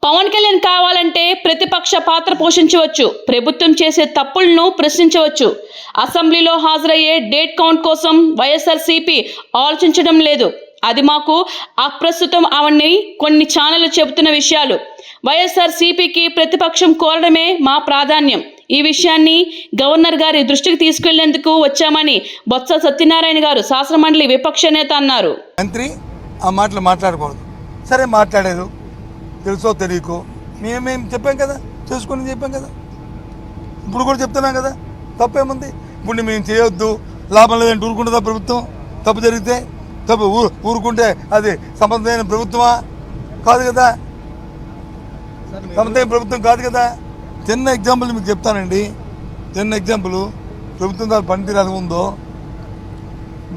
పవన్ కళ్యాణ్ కావాలంటే ప్రతిపక్ష పాత్ర పోషించవచ్చు, ప్రభుత్వం చేసే తప్పులను ప్రశ్నించవచ్చు. అసెంబ్లీలో హాజరయ్యే డేట్ కౌంట్ కోసం వైఎస్ఆర్సీపీ ఆలోచించడం లేదు. అది మాకు అప్రస్తుతం అవన్నీ కొన్ని ఛానళ్లు చెబుతున్న విషయాలు. వైఎస్ఆర్సీపీకి ప్రతిపక్షం కోరడమే మా ప్రాధాన్యం. ఈ విషయాన్ని గవర్నర్ గారి దృష్టికి తీసుకెళ్లేందుకు వచ్చామని బొత్స సత్యనారాయణ గారు శాసనమండలి విపక్ష నేత అన్నారు. మంత్రి ఆ మాటలు మాట్లాడకూడదు. సరే మాట్లాడారు, తెలుసో తెలియకో మేమేం చెప్పాం కదా, చేసుకుని చెప్పాం కదా, ఇప్పుడు కూడా చెప్తున్నాం కదా, తప్పేముంది? ఇప్పుడు మేము చేయొద్దు, లాభం లేదంటే ఊరుకుంటుందా ప్రభుత్వం? తప్పు జరిగితే తప్పు ఊరుకుంటే అది సమర్థమైన ప్రభుత్వమా? కాదు కదా, సమర్థమైన ప్రభుత్వం కాదు కదా. చిన్న ఎగ్జాంపుల్ మీకు చెప్తానండి, చిన్న ఎగ్జాంపుల్ ప్రభుత్వం దాని పనితీరు ఎలా ఉందో.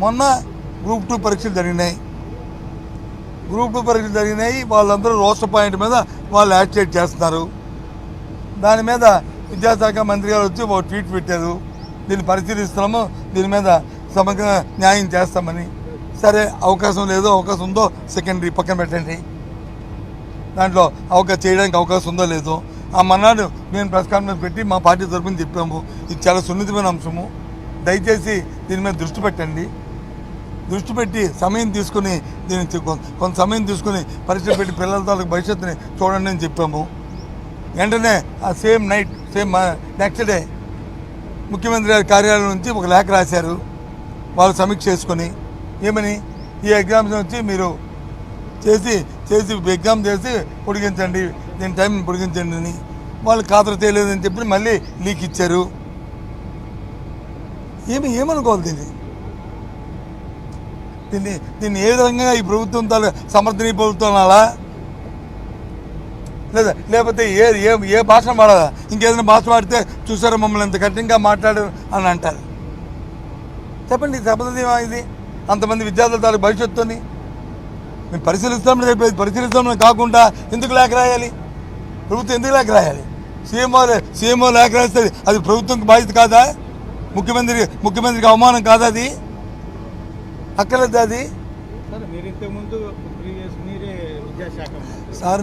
మొన్న గ్రూప్ 2 పరీక్షలు జరిగినాయి. వాళ్ళందరూ రోస్టర్ పాయింట్ మీద వాళ్ళు యాక్టివేట్ చేస్తున్నారు. దాని మీద విద్యాశాఖ మంత్రి గారు వచ్చి ఒక ట్వీట్ పెట్టారు, దీన్ని పరిశీలిస్తున్నాము, దీని మీద సమగ్ర న్యాయం చేస్తామని. సరే, అవకాశం లేదో అవకాశం ఉందో సెకండరీ పక్కన పెట్టండి, దాంట్లో చేయడానికి అవకాశం ఉందో లేదో. ఆ మన్నాడు మేము ప్రెస్ కాన్ఫరెన్స్ పెట్టి మా పార్టీ తరఫున చెప్పాము, ఇది చాలా సున్నితమైన అంశము, దయచేసి దీని మీద దృష్టి పెట్టండి, దృష్టి పెట్టి సమయం తీసుకుని దీన్ని కొంత సమయం తీసుకుని పరీక్ష పెట్టి పిల్లల తాలూకు భవిష్యత్తుని చూడండి అని చెప్పాము. వెంటనే ఆ సేమ్ నైట్ నెక్స్ట్ డే ముఖ్యమంత్రి గారి కార్యాలయం నుంచి ఒక లేఖ రాశారు. వాళ్ళు సమీక్ష చేసుకొని ఏమని, ఈ ఎగ్జామ్స్ వచ్చి మీరు చేసి ఎగ్జామ్ చేసి పొడిగించండి, దీని టైం పొడిగించండి అని. వాళ్ళు ఖాతరు చేయలేదని చెప్పి మళ్ళీ లీక్ ఇచ్చారు. ఏమనుకోవాలి దీన్ని ఏ విధంగా ఈ ప్రభుత్వం సమర్థనీయ ప్రభుత్వం అలా లేదా, లేకపోతే ఏ భాష వాడాలా? ఇంకేదైనా భాష వాడితే చూసారా మమ్మల్ని ఎంత కఠినంగా మాట్లాడారు అని అంటారు. చెప్పండి, సమర్థనీయమా ఇది? అంతమంది విద్యార్థుల తాలూకు భవిష్యత్తుని మేము పరిశీలిస్తామని కాకుండా ఎందుకు లేఖ రాయాలి? ప్రభుత్వం ఎందుకు లేఖ రాయాలి? సీఎంఓ లేఖ రాస్తే అది ప్రభుత్వంకి బాధ్యత కాదా? ముఖ్యమంత్రికి అవమానం కాదా? అది అక్కర్లేదు. అది సార్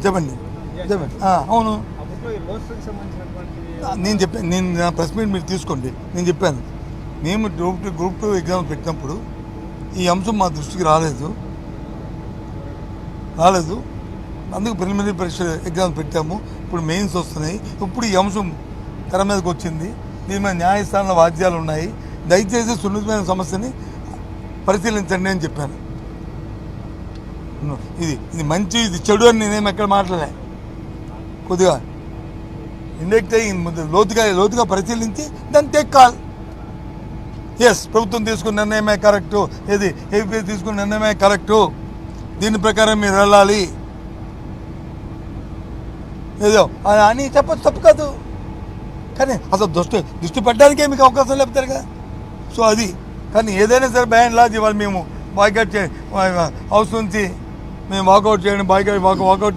చెప్పండి. అవును, నేను ప్రెస్ మీట్ మీరు తీసుకోండి. నేను చెప్పాను, మేము గ్రూప్ 2 ఎగ్జామ్ పెట్టినప్పుడు ఈ అంశం మా దృష్టికి రాలేదు, అందుకు ప్రిలిమినరీ పరీక్ష ఎగ్జామ్ పెట్టాము. ఇప్పుడు మెయిన్స్ వస్తున్నాయి. ఇప్పుడు ఈ అంశం తెర మీదకి వచ్చింది. దీని మీద న్యాయస్థానాల వాద్యాలు ఉన్నాయి. దయచేసి సున్నితమైన సమస్యని పరిశీలించండి అని చెప్పాను. ఇది మంచి, ఇది చెడు అని నేనేమి ఎక్కడ మాట్లాడలే. కొద్దిగా ఇండెక్ట్ అయ్యి లోతుగా పరిశీలించి దాన్ని టేక్ కాల్. ఎస్, ప్రభుత్వం తీసుకున్న నిర్ణయమే కరెక్టు, ఏపీ తీసుకున్న నిర్ణయమే కరెక్టు, దీని ప్రకారం మీరు వెళ్ళాలి ఏదో అని చెప్పచ్చు, తప్పు కాదు. కానీ అసలు దృష్టి పెట్టడానికే మీకు అవకాశం లేపుతారు కదా. సో అది, కానీ ఏదైనా సరే బై అండ్ లార్జ్ ఇవాళ మేము బాయ్కౌట్ హౌస్ నుంచి మేము వాకౌట్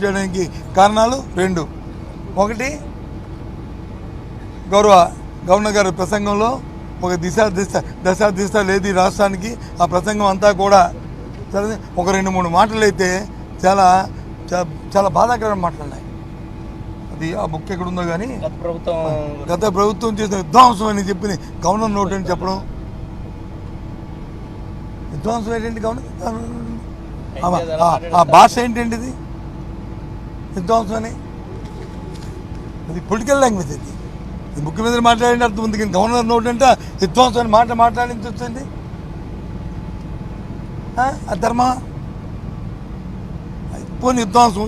చేయడానికి కారణాలు 2. ఒకటి, గవర్నర్ గారి ప్రసంగంలో ఒక దశ లేదు ఈ రాష్ట్రానికి. ఆ ప్రసంగం అంతా కూడా ఒక 2-3 మాటలు అయితే చాలా చాలా బాధాకరమైన మాట్లాడినాయి. అది ఆ బుక్ ఎక్కడుందో కానీ గత ప్రభుత్వం చేసిన విధ్వంసం అని చెప్పి గవర్నర్ నోట్ అని చెప్పడం. విధ్వంసం ఏంటండి? ఆ భాష ఏంటండి? ఇది విధ్వంసం అని, అది పొలిటికల్ లాంగ్వేజ్. అది ముఖ్యమంత్రి మాట్లాడిన అర్థం ఉంది, కానీ గవర్నర్ నోట్ అంటే విధ్వంసం అని మాట్లాడించి వచ్చింది. ధర్మ పోనీ విధ్వంసం,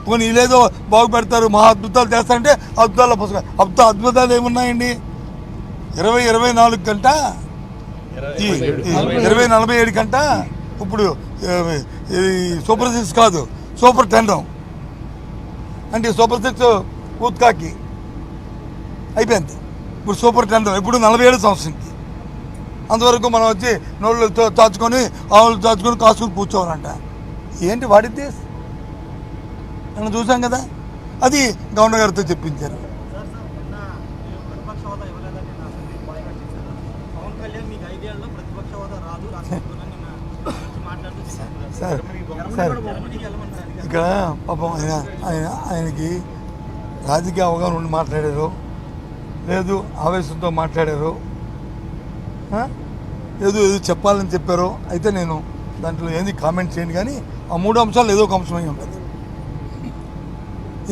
పోనీ లేదో బాగుపెడతారు, మహా అద్భుతాలు చేస్తారంటే అద్భుతాల పుస్తకం. అద్భుతాలు ఏమున్నాయండి? 24 గంట, 47 గంట. ఇప్పుడు సూపర్ 6 కాదు, సూపర్ 10 అంటే సూపర్ 6 ఊత్కాకి అయిపోయింది. ఇప్పుడు సూపర్ 10 ఇప్పుడు 47 సంవత్సరంకి. అంతవరకు మనం వచ్చి నోళ్ళు చాచుకొని ఆవులు చాచుకొని కాసుకొని కూర్చోవాలంట. ఏంటి వాడితే మనం చూసాం కదా. అది గవర్నర్ గారితో చెప్పించారు. సార్ ఇక్కడ పాపం ఆయనకి రాజకీయ అవగాహన ఉండి మాట్లాడారు, లేదు ఆవేశంతో మాట్లాడారు, ఏదో చెప్పాలని చెప్పారు. అయితే నేను దాంట్లో ఏంది కామెంట్ చేయండి, కానీ ఆ 3 అంశాలు ఏదో ఒక అంశమై ఉంటుంది.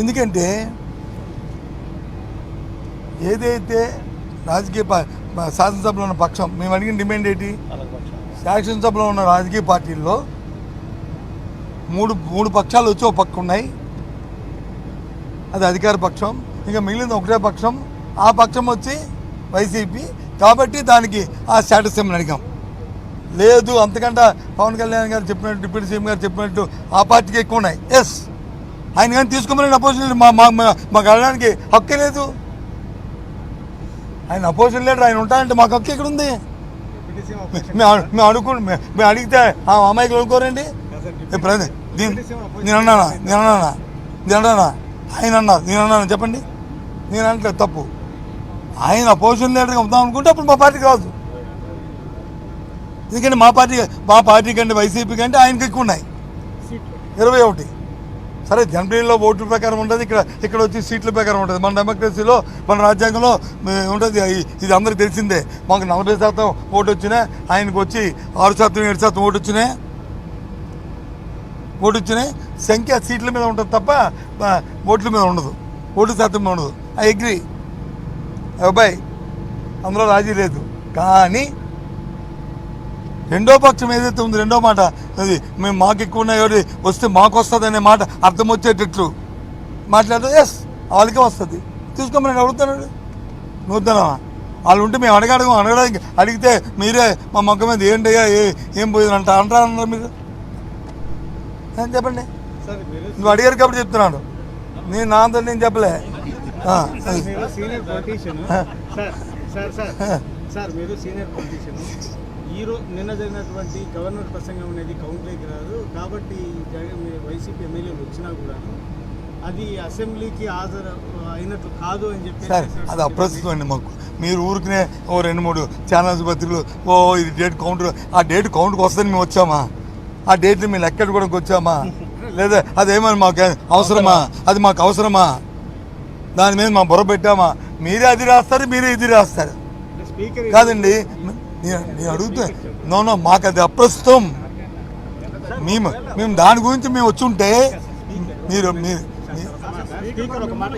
ఎందుకంటే ఏదైతే రాజకీయ శాసనసభలో ఉన్న పక్షం మేము అడిగిన డిమాండ్ ఏంటి, శాసనసభలో ఉన్న రాజకీయ పార్టీల్లో మూడు పక్షాలు వచ్చి ఒక పక్క ఉన్నాయి, అది అధికార పక్షం. ఇంకా మిగిలిన ఒకటే పక్షం, ఆ పక్షం వచ్చి వైసీపీ. కాబట్టి దానికి ఆ స్టేటస్ ఏమని అడిగాం. లేదు అంతకంటే పవన్ కళ్యాణ్ గారు చెప్పినట్టు, డిప్యూటీ సీఎం గారు చెప్పినట్టు ఆ పార్టీకి ఎక్కువ ఉన్నాయి. ఎస్, ఆయన కానీ తీసుకోమని అపోజిషన్ మాకు అడగడానికి హక్కే లేదు. ఆయన అపోజిషన్ లీడర్, ఆయన ఉంటానంటే మాకు హక్కు ఎక్కడ ఉంది? మేము అడిగితే ఆ అమ్మాయికి అనుకోరండి. నేను అన్నానా ఆయన అన్నారు, నేను అన్నాను చెప్పండి. నేను అంటే తప్పు. ఆయన అపోజిషన్ లీడర్గా ఉందాం అనుకుంటే అప్పుడు మా పార్టీకి రాదు. ఎందుకంటే మా పార్టీ కంటే వైసీపీ కంటే ఆయనకి ఎక్కువ ఉన్నాయి, 21. సరే, జనవరిలో ఓట్ల ప్రకారం ఉంటుంది, ఇక్కడ వచ్చి సీట్ల ప్రకారం ఉంటుంది. మన డెమోక్రసీలో, మన రాజ్యాంగంలో ఉంటుంది. ఇది అందరికీ తెలిసిందే. మాకు 40% ఓటు వచ్చినాయి, ఆయనకు వచ్చి 6%, 7% ఓటు వచ్చినాయి. సంఖ్య సీట్ల మీద ఉంటుంది తప్ప ఓట్ల మీద ఉండదు, ఓటు శాతం మీద ఉండదు. ఐ అగ్రీ అబ్బాయి, అందులో రాజీ లేదు. కానీ రెండో పక్షం ఏదైతే ఉంది, రెండో మాట, అది మేము మాకు ఎక్కువ ఉన్నాయి, ఎవరి వస్తే మాకు వస్తుంది అనే మాట అర్థం వచ్చేటట్లు మాట్లాడితే ఎస్ వాళ్ళకే వస్తుంది, తీసుకోమని అడుగుతున్నాడు. నువ్వుతానా? వాళ్ళు ఉంటే మేము అడగడానికి అడిగితే మీరే మా మొక్క మీద ఏంటయ్యా ఏం పోయింది అంటారన్నారు మీరు. చెప్పండి, నువ్వు అడిగారు కాబట్టి చెప్తున్నాను. నేను నా అంతా నేను చెప్పలే. సార్, మీరు సీనియర్ పొలిటీషియన్. నిన్న జరిగినటువంటి గవర్నర్ ప్రసంగం అనేది కౌంటర్కి రాదు, కాబట్టి వైసీపీ ఎమ్మెల్యేలు వచ్చినా కూడా అది అసెంబ్లీకి హాజరు అయినట్లు కాదు అని చెప్పి సార్, అది అప్రస్తుతం అండి మాకు. మీరు ఊరికనే 2-3 ఛానల్స్ పత్రికలు ఇది డేట్ కౌంటర్, ఆ డేట్ కౌంట్కి వస్తుందని మేము వచ్చామా? ఆ డేట్ని మేము ఎక్కడ కూడా వచ్చామా? లేదా అదేమని మాకు అవసరమా? అది మాకు అవసరమా? దాని మీద మా బుర్ర పెట్టామా? మీరే అది రాస్తారు, మీరే ఇది రాస్తారు. కాదండి, నేను అడుగుతా. నో, మాకు అది అప్రస్తుతం. మేము దాని గురించి మేము వచ్చి ఉంటే మీరు స్పీకర్ ఒక మాట,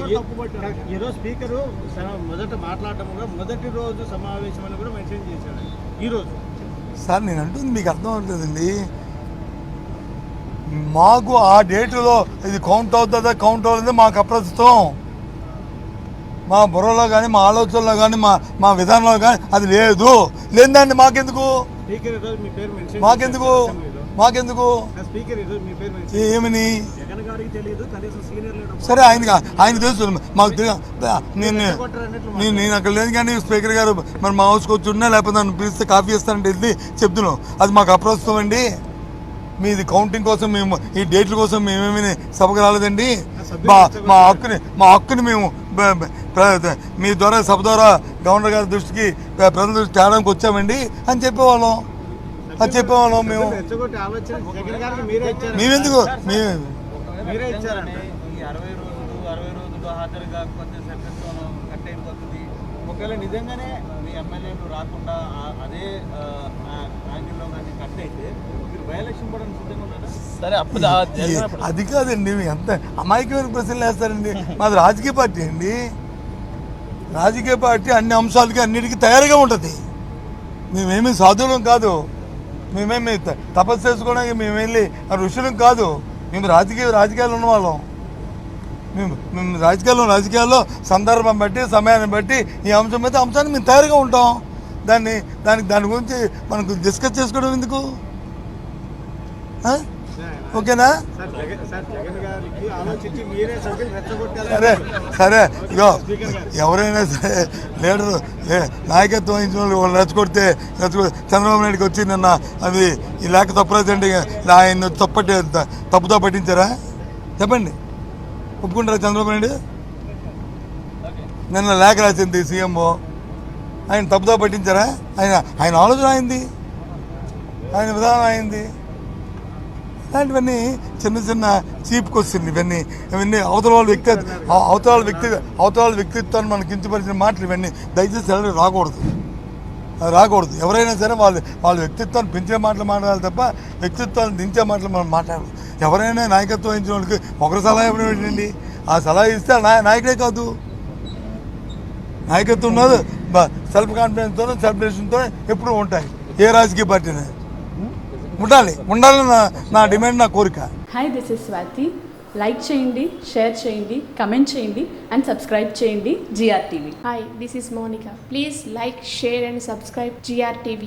ఈరోజు స్పీకరు మొదట మాట్లాడటం మొదటి రోజు సమావేశం అని కూడా మెన్షన్ చేశాడు ఈరోజు. సార్, నేను అంటుంది మీకు అర్థం అవుతుందండి. మాకు ఆ డేటులో ఇది కౌంట్ అవుతుందా కౌంట్ అవుతుందో మాకు అప్రస్తుతం. మా బుర్రలో కానీ, మా ఆలోచనలో కానీ, మా విధానంలో కానీ అది లేదు. లేదండి మాకెందుకు? ఏమని? సరే, ఆయన తెలుసు, మాకు నేను అక్కడ లేదు. కానీ స్పీకర్ గారు మరి మా హౌస్కి వచ్చి ఉన్నా, లేకపోతే నన్ను పిలిస్తే కాఫీ ఇస్తానంటే వెళ్ళి చెప్తున్నాం. అది మాకు అప్రస్తుతం అండి. మీది కౌంటింగ్ కోసం మేము, ఈ డేట్ల కోసం మేమేమి సభకు రాలేదండి. మా హక్కుని మేము మీ ద్వారా, సభ ద్వారా గవర్నర్ గారి దృష్టికి, ప్రజల దృష్టి తేడానికి వచ్చామండి అని చెప్పేవాళ్ళం. మేము మేమెందుకు ఒకవేళ నిజంగానే మీ ఎమ్మెల్యేలు రాకుండా అదే యాంగిల్లో కానీ కట్ అయితే మీరు బై-ఎలక్షన్ పడని సిద్ధంగా ఉన్నారా? సరే, అది కాదండి, ఎంత అమాయకమైన ప్రశ్నలు వేస్తారండి. మాది రాజకీయ పార్టీ అండి. రాజకీయ పార్టీ అన్ని అంశాలకి అన్నిటికీ తయారుగా ఉంటుంది. మేమేమి సాధువులం కాదు, మేమేమి తపస్సు చేసుకోవడానికి మేము వెళ్ళి ఋషులం కాదు. మేము రాజకీయాలు ఉన్నవాళ్ళం. మేము రాజకీయాల్లో సందర్భం బట్టి, సమయాన్ని బట్టి ఈ అంశం మీద అంశాన్ని మేము తయారుగా ఉంటాం. దాని గురించి మనకు డిస్కస్ చేసుకోవడం ఎందుకు? ఓకేనా? సరే, ఇగో ఎవరైనా సరే లీడరు నాయకత్వం వహించిన వాళ్ళు రెచ్చగొడితే చంద్రబాబు నాయుడుకి వచ్చి నిన్న అది ఈ లేఖ తప్పురాదండి, ఆయన తప్పుతో పట్టించారా? చెప్పండి, ఒప్పుకుంటారా? చంద్రబాబు నాయుడు నిన్న లేఖ రాసింది సీఎంఓ, ఆయన తప్పుతో పట్టించారా? ఆయన ఆలోచన అయింది, ఆయన విధానం అయింది. ఇలాంటివన్నీ చిన్న చిన్న చీప్ క్వశ్చన్ ఇవన్నీ అవతల వాళ్ళ వ్యక్తిత్వాన్ని మనకి కించపరిచిన మాటలు ఇవన్నీ దయచేసి ఎవరికి రాకూడదు. ఎవరైనా సరే వాళ్ళ వ్యక్తిత్వాన్ని పెంచే మాటలు మాట్లాడాలి తప్ప వ్యక్తిత్వాన్ని దించే మాటలు మనం మాట్లాడాలి. ఎవరైనా నాయకత్వం వహించిన వాళ్ళకి ఒకరి సలహా ఇవ్వడం ఏంటండి? ఆ సలహా ఇస్తే నాయకుడే కాదు, నాయకత్వం ఉన్నది సెల్ఫ్ కాన్ఫిడెన్స్తో సెల్ఫ్ డెసిషన్తో ఎప్పుడూ ఉంటాయి. ఏ రాజకీయ పార్టీనే ఉండాలని నా డిమాండ్, నా కోరిక. Hi, this is Swathi. Like చేయండి, షేర్ చేయండి, కమెంట్ చేయండి అండ్ సబ్స్క్రైబ్ చేయండి GRTV. Hi, this is Monica. Please like, share and subscribe GRTV.